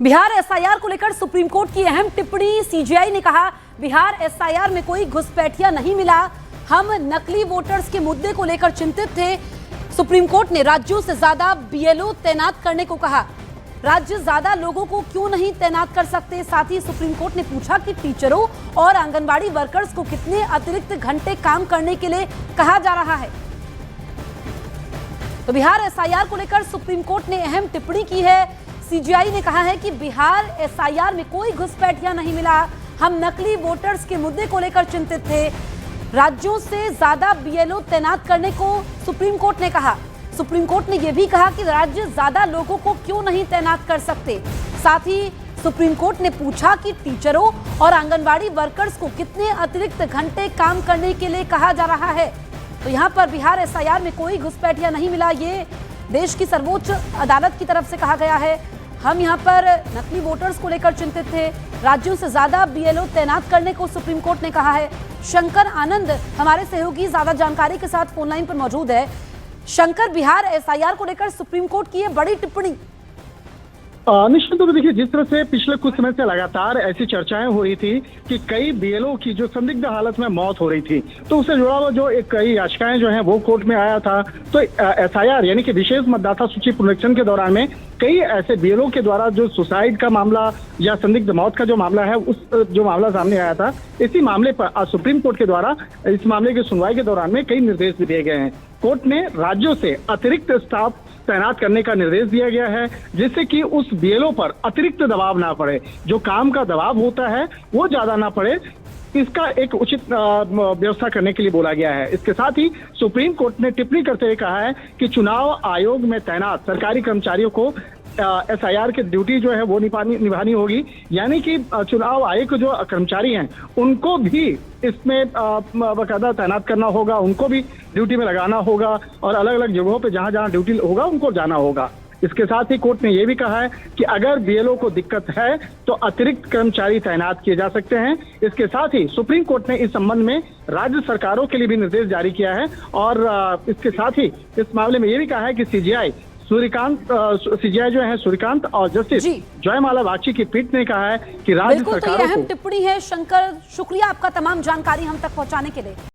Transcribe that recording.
Bihar SIR को लेकर supreme court की अहम टिप्पणी। सीजेआई ने कहा, बिहार एसआईआर में कोई घुसपैठिया नहीं मिला, हम नकली वोटर्स के मुद्दे को लेकर चिंतित थे। सुप्रीम कोर्ट ने राज्यों से ज्यादा बीएलओ तैनात करने को कहा। राज्य ज्यादा लोगों को क्यों नहीं तैनात कर सकते। साथ ही सुप्रीम कोर्ट ने पूछा कि टीचरों और आंगनबाड़ी वर्कर्स को कितने अतिरिक्त घंटे काम करने के लिए कहा जा रहा है। तो बिहार एसआईआर को लेकर सुप्रीम कोर्ट ने अहम टिप्पणी की है। सीजेआई ने कहा है कि बिहार एसआईआर में कोई घुसपैठिया नहीं मिला, हम नकली वोटर्स के मुद्दे को लेकर चिंतित थे। राज्यों से ज्यादा बीएलओ तैनात करने को सुप्रीम कोर्ट ने कहा। सुप्रीम कोर्ट ने यह भी कहा कि राज्य ज्यादा लोगों को क्यों नहीं तैनात कर सकते। साथ ही सुप्रीम कोर्ट ने पूछा कि टीचरों और आंगनबाड़ी वर्कर्स को कितने अतिरिक्त घंटे काम करने के लिए कहा जा रहा है। तो यहाँ पर बिहार एसआईआर में कोई घुसपैठिया नहीं मिला, ये देश की सर्वोच्च अदालत की तरफ से कहा गया है। हम यहाँ पर नकली वोटर्स को लेकर चिंतित थे, राज्यों से ज्यादा बीएलओ तैनात करने को सुप्रीम कोर्ट ने कहा है। शंकर आनंद हमारे सहयोगी ज्यादा जानकारी के साथ फोन लाइन पर मौजूद है। शंकर, बिहार एसआईआर को लेकर सुप्रीम कोर्ट की ये बड़ी टिप्पणी। निश्चित रूप से देखिए, जिस तरह से पिछले कुछ समय से लगातार ऐसी चर्चाएं हो रही थी कि कई बीएलओ की जो संदिग्ध हालत में मौत हो रही थी, तो उससे जुड़ा हुआ जो कई याचिकाएं जो हैं वो कोर्ट में आया था। तो एसआईआर यानी कि विशेष मतदाता सूची पुनरीक्षण के दौरान में कई ऐसे बीएलओ के द्वारा जो सुसाइड का मामला या संदिग्ध मौत का जो मामला है, उस जो मामला सामने आया था, इसी मामले पर आज सुप्रीम कोर्ट के द्वारा इस मामले की सुनवाई के दौरान में कई निर्देश भी दिए गए हैं। कोर्ट ने राज्यों से अतिरिक्त स्टाफ तैनात करने का निर्देश दिया गया है, जिससे कि उस बीएलओ पर अतिरिक्त दबाव ना पड़े, जो काम का दबाव होता है वो ज्यादा ना पड़े, इसका एक उचित व्यवस्था करने के लिए बोला गया है। इसके साथ ही सुप्रीम कोर्ट ने टिप्पणी करते हुए कहा है कि चुनाव आयोग में तैनात सरकारी कर्मचारियों को एसआईआर की ड्यूटी जो है वो निभानी होगी, यानी कि चुनाव आयोग के जो कर्मचारी हैं उनको भी इसमें बाकायदा तैनात करना होगा, उनको भी ड्यूटी में लगाना होगा और अलग अलग जगहों पे जहां जहां ड्यूटी होगा उनको जाना होगा। इसके साथ ही कोर्ट ने यह भी कहा है कि अगर बीएलओ को दिक्कत है तो अतिरिक्त कर्मचारी तैनात किए जा सकते हैं। इसके साथ ही सुप्रीम कोर्ट ने इस संबंध में राज्य सरकारों के लिए भी निर्देश जारी किया है और इसके साथ ही इस मामले में यह भी कहा है कि सीजेआई जो है सूर्यकांत और जस्टिस जयमाला बागची की पीठ ने कहा है कि राज्य सरकारों को। अहम टिप्पणी है शंकर, शुक्रिया आपका तमाम जानकारी हम तक पहुंचाने के लिए।